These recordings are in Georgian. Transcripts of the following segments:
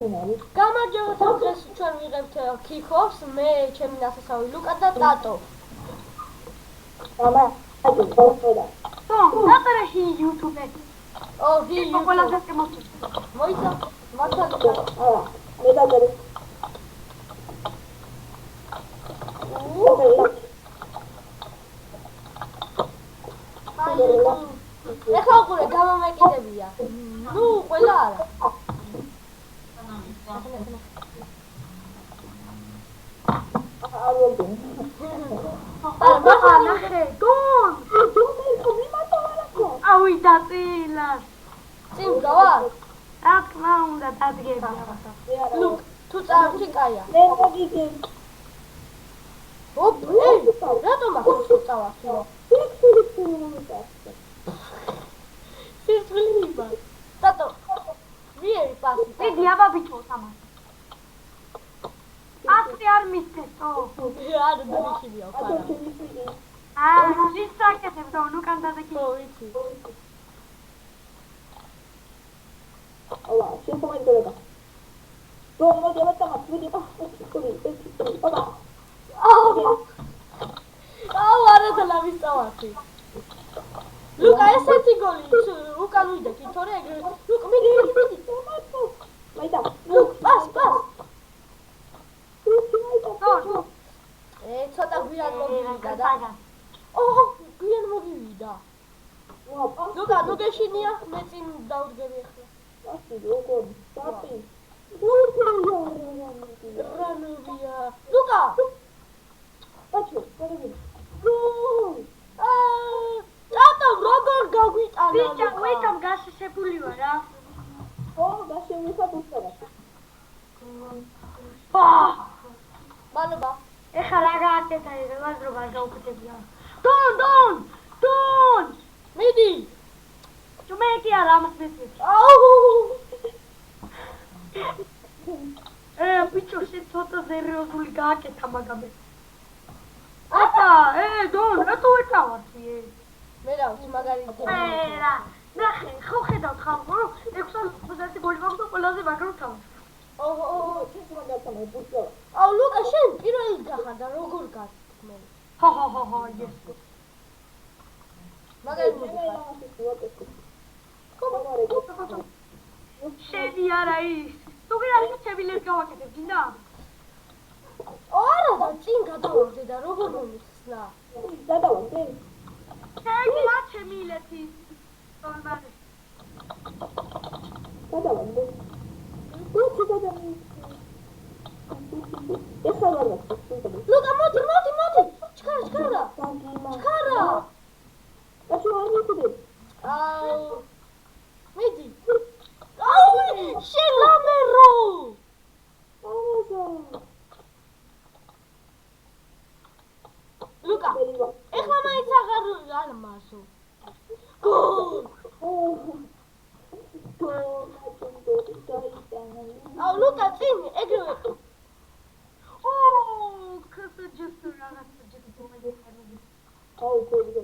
გამარჯობა დღეს ჩვენ ვიღებთ kick-offs მე ჩემი ნასასავი ლუკა და ტატო. მამა, აი გქონდა. დატარა ჰი YouTube-ზე. ჰი ყველაზე შემოწმე. მოიცა მართალი. მე დაგერე. ეხლა უყურე გამომეკიდებია. ნუ ყველა არა. ნახე, დონ! ავი დაწილას. წინ გავარ? რა თქმა უნდა, დადგები. ლუკ, თუ წავდი კაია. მე მოგიგე. ოპ, რატომ ახლა წავარდი? სირთულება. ტატო. ვიერი პასი. მიდი აბა ბიჭო სამას. ასი არ მისცესო. არ მიხილია ხარა. ის საკეთებ და უკან დადაკი. ხო, ვიცი. ალა, შემოიწერა. მოდი არა და ლავისწავარდი. ლუკა ესეთი გოლი უკან ვიდა კი თორე ეგრე. ლუკ მიდი. მაიტა. ლუკ, პას. ცოტა გვიან მოგივიდა და. გვიან მოგივიდა. ლუკა, ნუ გეშინია, მე წინ დავდგები ახლა. ასი როგორ დაპი. რანოვია. ლუკა. ბაჭო, გადაგები. ტატო, როგორ გაგვიტანა? ბიჭო, ვიტომ გაშიშებული ვარ რა. ო, გაშემოსა ბუსტარა. მადლობა. ეხლა რა გააკეთა ეს ვაზრობა გაუკეთებია. დონ! მიდი. მე კი არა ამას მეცი. ბიჭო, შენ ცოტა სერიოზული გააკეთა მაგამე. დონ, რატო ეტავარდი? მე რა ვიცი, მაგალითად. რა, ნახე, ხო ხედავთ ხალხო, რომ 600 გოლი მაქვს და ყველაზე მაგრო თავს. ლუკა, შენ პირველი გახარ და როგორ გასმე? ხო, yes. მაგალითად. შენი არა ის. თუ კი არის შევილეს გავაკეთებ, გინდა? არა და წინ გადავარდე და როგორ მომიხსნა? გადავარდე. შენი რა შემილეთი? თორმარე. გადავარდე. ეხლა ვარ. ლუკა, მოდი. ჩქარა. ბაჭო, არ მიყიდე. მიდი. შელამერო. ლუკა, ეხლა მაინც აღარ მასო. ლუკა, წინ ეგრევე. ქსჯს რაღაცა ჯერ მომეცი. კოდი.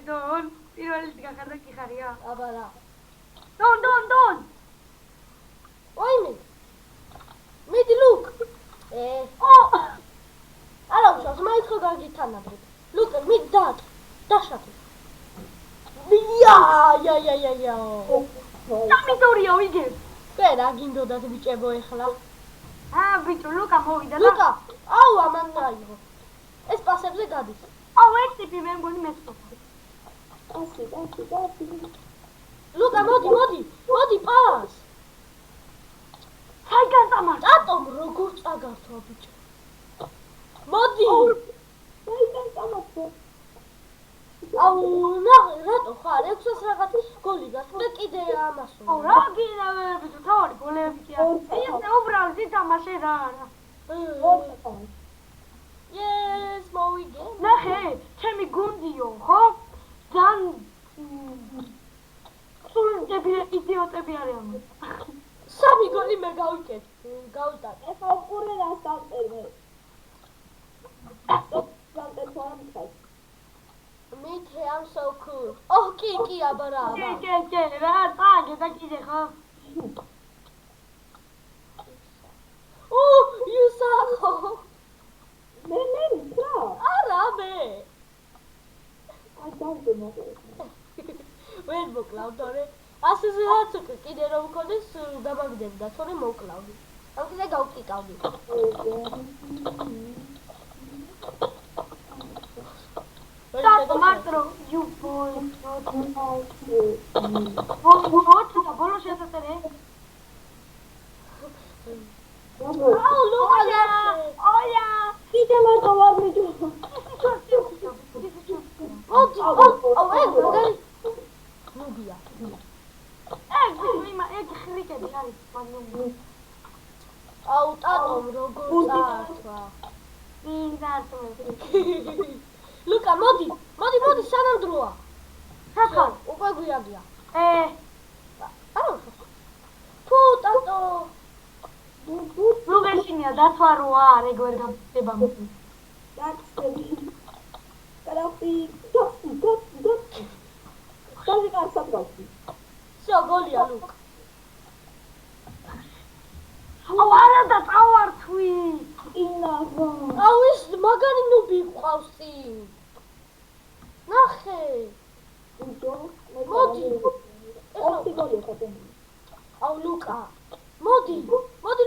დონ, პირველი გახარდა კი ხარია? აბა რა. დონ. ოიმე. მიდი ლუკ. არა უშავს, მაინც ხო გაგითანაბრეთ. ლუკ, მიდი დაშატე. ია. სამიტორიო იგებ. რა გინდოდათ ბიჭებო ეხლა? ბიჭო, ლუკა მოვიდა და ლუკა, ამან გაიღო. ეს პასებზე გადის. ეს ტიპი მე მგონი მეცდობა. ასი. ლუკა, მოდი პას. საიდან წამარ? ტატომ როგორ წაგართვა ბიჭო? მოდი. საიდან წამართვა? ნახე, რატო ხარ? 600 რაღაც გოლი გასწრა და კიდე ამასო. რა გინდა ბიჭო, თავი გოლები კი არა. ეს უბრალოდ ითამაშე რა არა. Yes, მოვიგე. ნახე, ჩემი გუნდიო, ხო? ძალიან სულ იდიოტები არიან. სამი გოლი მე გავიკეთე. გავუტანე. ეხლა უყურე რა დავწერე. Planted for him. Meet him, I'm so cool. Oh, Kiki, abara. Ke, რა წაგე და კიდე ხო? Oh, you saw. Men, klar. Arabe. I don't know. ვერ მოკლავ თორე ასეზე რაც უკვე კიდე რომ მქონდეს დამაგდებდა თორე მოკლავდი ან კიდე გავკიკავდი და მარტო you boy what და ბოლო შეწერე აუ ლუკა ოია კიდე მარტო ვარ მიჯო. მოდი აუ ეგ მაგარი ნუბია ეგ ხრიკები არის მაგნუმი აუ ტატომ როგორ წართვა ლუკა მოდი სანამ დროა ხახა უკვე გვიაგია აუ თუ ტატო ნუ გეშინია დათვა როა ეგ ვერ გამწდება მოდი всё გოლია ლუკ აუ არა და წავართვი აუ ის მაგარი ნუბი ყავს წინ ნახე აუ ლუკა მოდი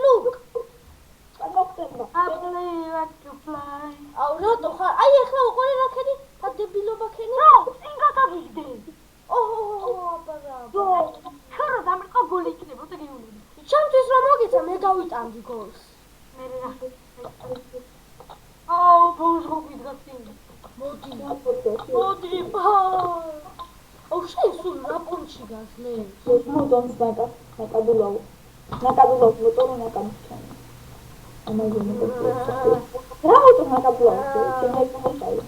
ლუკ I believe to fly აუ რატო ხარ აი ახლა უყურე რა ქენი და დებილობა ქენი რო წინ გადავიდე ოჰო აბარა ხარო დამრყო გოლი იქნებოდა გეუბნები ჩემთვის რომ მოგიცა მე გავიტანდი გოლს მე რა აუ ბოლოს მოვიდგა წინ მოდი ბა აუ შენ სულ რა პონჩი გასლე Накадулов мотору на камчане. Она же не будет. Работу накадулов, чем я помогаю.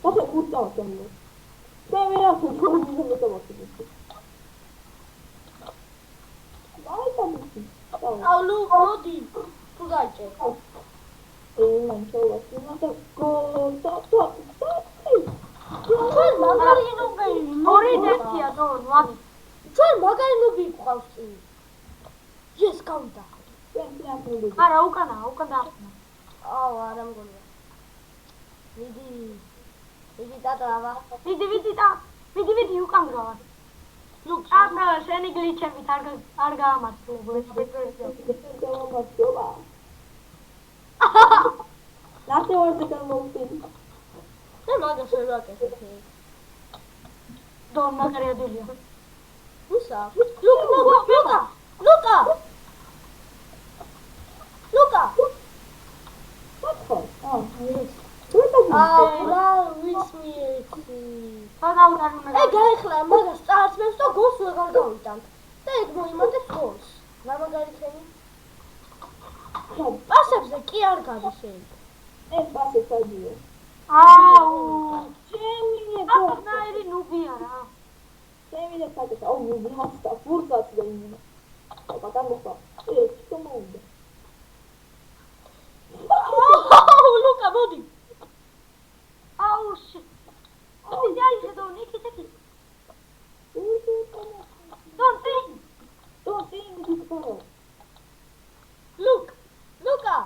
Как я куда там? Ты меня куда не готова тебе. Дай там. აუ ლუკ მოდი თუ გაიჭე მანჩოლა, სიმანტა გო ჩვენ მაგარი ნუბი ორი დექცია დონ ვაგი ჩვენ მაგარი ნუბი ყავს წინ ეს გავიდა არა უკანა აუ არა მგონია მიდი ტატა აბა მიდი უკან გავარ ლუკ აბა შენი გლიჩებით არ გაამართლებო ნახე ვარდი გამოვიდი მე მაგას ვერ ვაკეთებ დონ მაგარი ადელია ისა ლუკა რა ვისმიეთი ეგ ახლა მაგას წარწმევს და გოლს ვეღარ გავიტანთ და ეგ მოიმატებს გოლს რა მაგარი ხენი პასებზე კი არ გადის ეგ ეს პასი საჯიო აუ აბნაირი ნუბია რა ჩემი და საკეთ აუ ნუბი ჰასტა ფურსაც და იმენა აბა გამოხდა ეს კომოდა აუ ლუკა მოდი აუ შე ой яй ხედო ნიკიტი დონ წინ გიქცეო ლუკა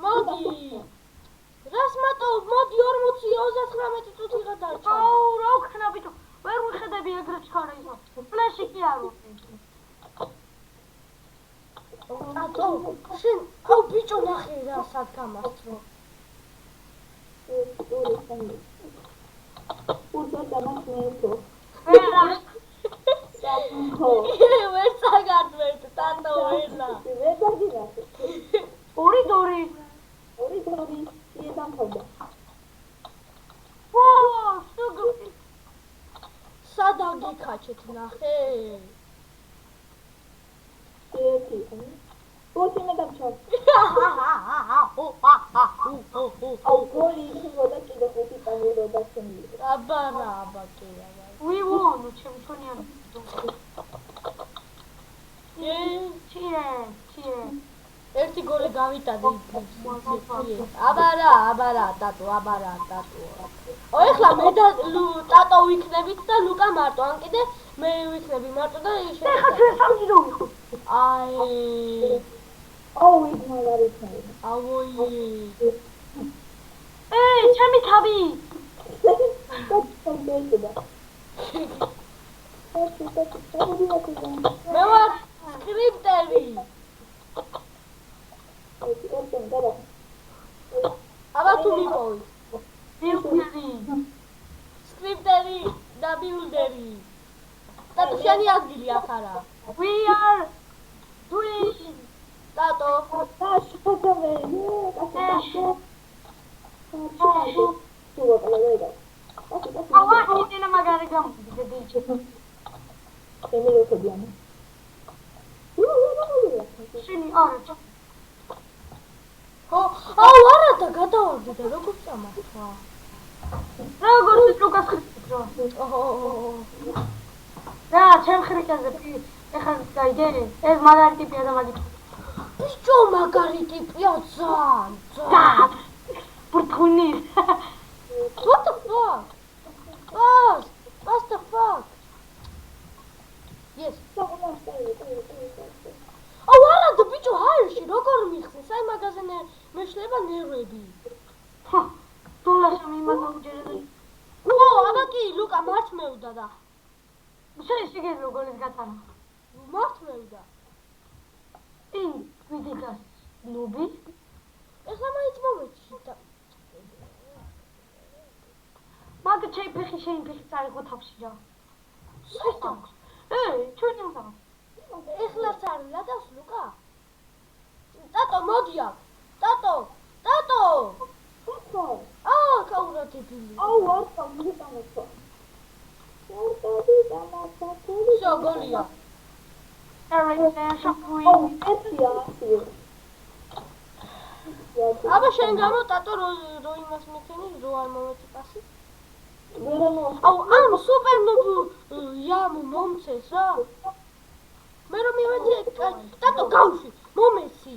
მოდი რას მარტო მოდი 40-39 წუთი გადარჩა აუ რა ვქნა ბიჭო ვერ ვიხედები ეგრე ჩქარა ისო ფლეში კი არ ატო შენ აუ ბიჭო ნახე რა სად გამასწრო Urso tamamento. ვერა ვერ საგადვერთ ტატო ვერა ორი დორი იედან ხოდა. ო სუგუპი სადა გიქაჩეთ ნახე ერთი. ორი მე დამჩა. აუ გოლი იქნებოდა კიდე ხუთი პანელოდა შემიძლია. აბა კი ვი ვონო ჩემ თონიანი ჩიე. ერთი გოლი გავიტანე. აბარა, ტატო. ეხლა მე და ტატო ვიქნებით და ლუკა მარტო. ან კიდე მე ვიქნები მარტო და ეხლა ჩვენ სამჯი რო ვიხოთ. ავოი. ჩემი თავი. მე ვარ სკრიპტერი. აბა თუ მიპოვი. ბილდერი. სკრიპტერი და ბილდერი. ტატო შენი ადგილი აქ არა. We are doing. ტატო. ავა ისინა მაგარი გამიგდები. შენი არა. აუ არა და გადავარდი და როგორ წამართვა. როგორც ლუკას ხრიკро. და ჩემ ხრიკაზე ეხლა გაიგე ეს მაგარი ტიპია და მაგით. ბიჭო მაგარი ტიპია ძალიან. ბურთუნი. What the fuck? What the fuck? Yes. აუ არა და ბიჭო ჰაერში როგორ მიხსნის? აი მაგაზინე მეშლება ნერვები. თულაშა მიმანა უჯერე. აბა კი ლუკა მართ მევდა და. შეიძლება გოლის გატანა. მართ მევდა. ვიდიკას ნუბი. ეხლა მაინც მომეჩი და. მაგ ჩეიფეხი შენ ფეხი წაიღო თავში რა. საერთოდ. ჩვენი უნდა. ეხლა წარლა და ლუკა. ტატო მოდი აქ. ტატო. კაურატებელი. შო გოლია. აბა შენ გამო ტატო რო იმას მიქენი რო არ მომეწი პასი. აუ ამ სუპერნობ იამ მომცეს რა. მე რომ მივეცე ტატო გავში მომეცი.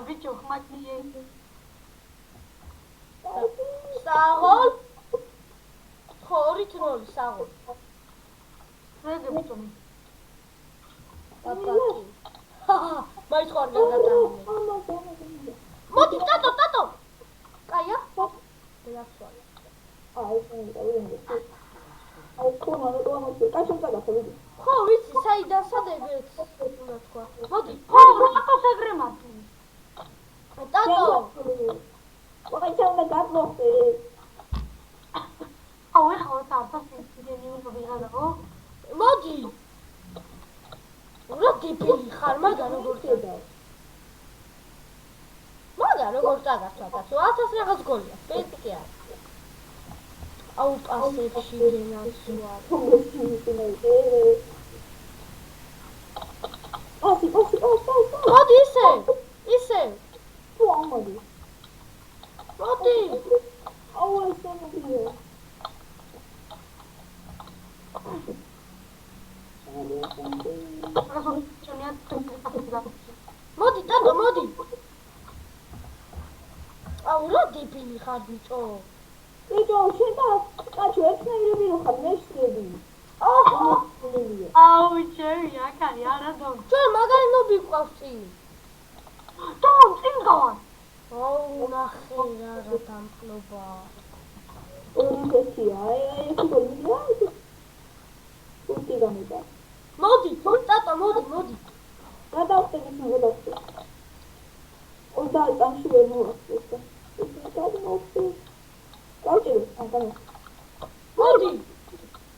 ბიჭო ხმაკიე. საღოლ 2-0 საღოლ. რეგე ბიჭო. პაპაკი. მაინც ხარ გადაგამე. მოდი ტატო. კაია? დაასვა. ხო ვიცი საიდან სადაგეთ უნდა თქვა. მოდი. რატო სეგრემატი? ტატო. აუ ეხლა თავს ისინი უნდა ვიღალო. მოდი. რა დიპილი ხარ მაგა როგორ წაგართვა და 1000 რაღაც გოლია. პენტი კი არა. აუ პასებში გენაცვა. მოდი ისე. მოდი. მოდი ტატო მოდი. აუ რა დიპილი ხარ ბიჭო. აუ ჩემი აკარი არა დო. ჩვენ მაგარი ნობი გვყავს წინ. დომ წინ გავა. აუ ნახე რა დამკლობა. მოდი ტატო მოდი. მოდი.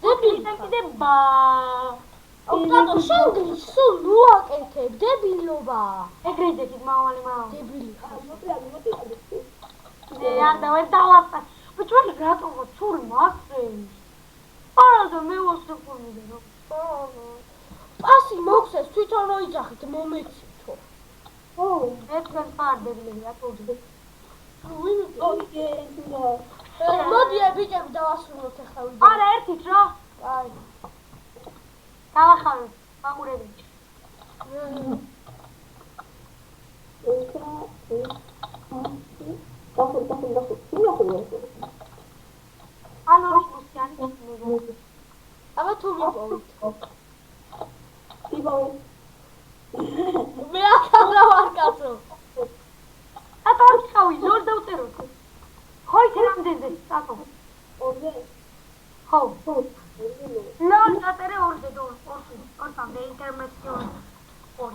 დეპილება. აუ ტატო შენ სულ ნუაკეთებ დებილობა. ეგრე მამალი. დებილი ხარ. არ დავასწარ. ბიჭო რატო სულ მასე? არა მე ვასწრაფული და. პასი მოგცეს თვითონ როიძახით მომეცითო. ერთგან პარდები აკუდი. მოდი ბიჭები დავასრულოთ ახლა ვიდეო. არა ერთით რა. აი. დავახავებ, მაყურებელი. აბა თუ მიპოვით. ტიპოვი. მე ახლა ვარ კაცო. ატარჩავი, ზორ დავწერო. ხო, ის რამდენზე, ატო. ორზე. ხო. ხო. ნო, დაწერე ორზე, ორამდე ინტერმეცი ორ.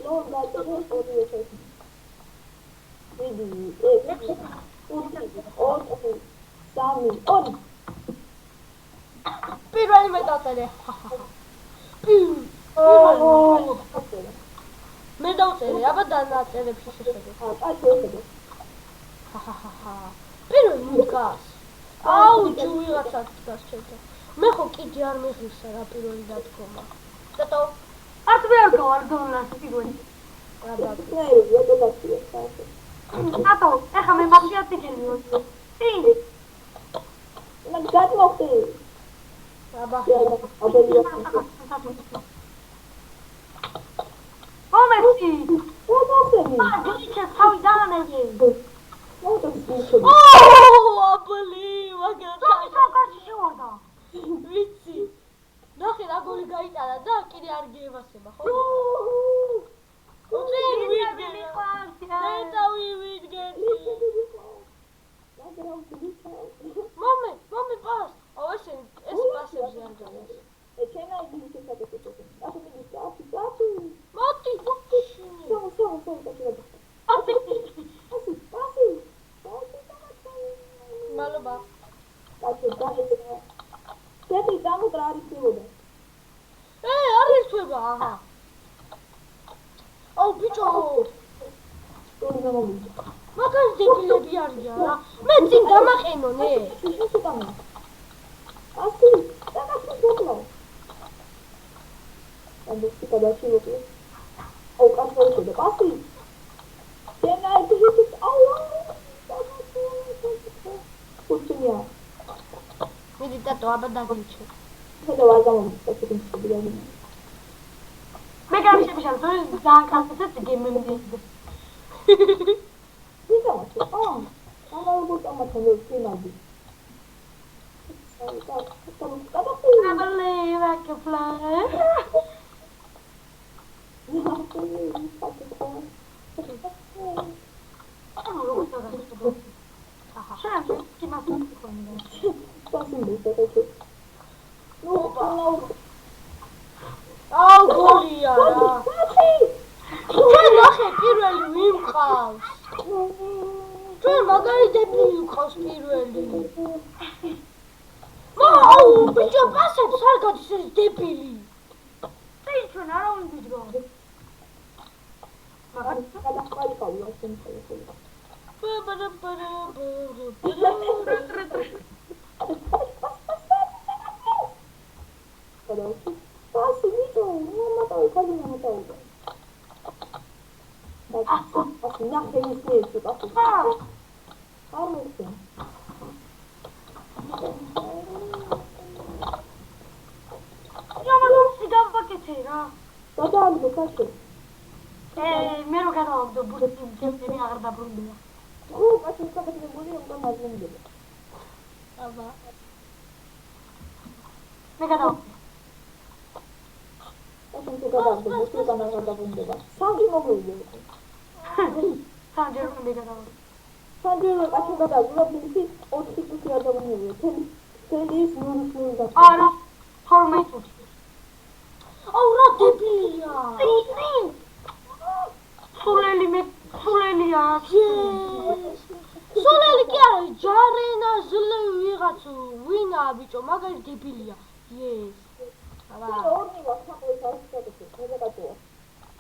ნო, დაწერე ორზე. ვიდი, ორი. პირველი მე დავწერე. მე დავწერე, აბა დანაწერებში შეხედე. პირველი მდგას. აუ, ჯუ ვიღაცა დგას ჩემთან. მე ხო კიდე არ მეხისა რა პირველი დათქომა. დატო. არც მე არ გავარ დონას პირველი. აბა. ატო, ეხა მე მაგიათი გელმიო. ი. მაგ მოხდი. აბა. მომენტი. მოხდი. გიჩე თავი დაანეჟე. აბლი, მაგათა. საკაცი შევარდა. ვიცი. ნახე რა გოლი გაიტანა და კიდე არ გიევასება, ხო? უწინ ვიდგენ. დეტავი ვიდგენ. მომე პას. აუ ეს პასებზე არ გაიას. მოდი. მადლობა. არ ერთვება, აჰა. აუ ბიჭო. მაგარი დებილები არიან რა. მე წინ დამაყენონე. მიდი დატო, აბა დაგიჩე. მე გამიშებიშან, თუ ძალიან კაცებს გემემდი. Აბლი, ვაკფლა. აუ გოლია რა. ჩვენ ნახე პირველი ვინ მყავს. ჩვენ მაგარი დებილი მყავს პირველი. აუ ბიჭო პასებს არ გადის ეს დებილი. წინ ჩვენ არავინ ვიდგა. მე რო გადავაგდო ბურთი ჩემი აღარ დაბრუნდება. აბა. მე გადავაგდო. სამჯერ მოგვიდე. სამჯერ მე გადავაგდო. სამჯერ კაცი გადავაგდო, ბურთი 4 წუთი არ დავუნებია. თელი ის ნუ და. არა, 12 წუთი. აუ რა დებილია. სულელია. სულელი კი არა, ჯარენა ზლე ვიღაც ვინა ბიჭო, მაგარი დებილია. Yes. აბა.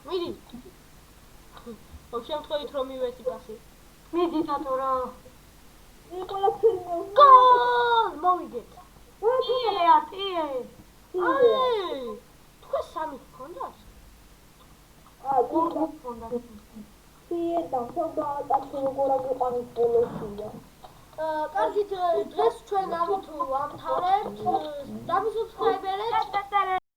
მიდი. შემთხვევით რომ მივეცი პასი. მიდი დატო რა. გოლ! მოვიგეთ. ტიე. აი! თქვენ სამი გქონდათ? კარგით, დღეს ჩვენ ამით ვამთავრებთ. დამისუბსქრაიბერეთ.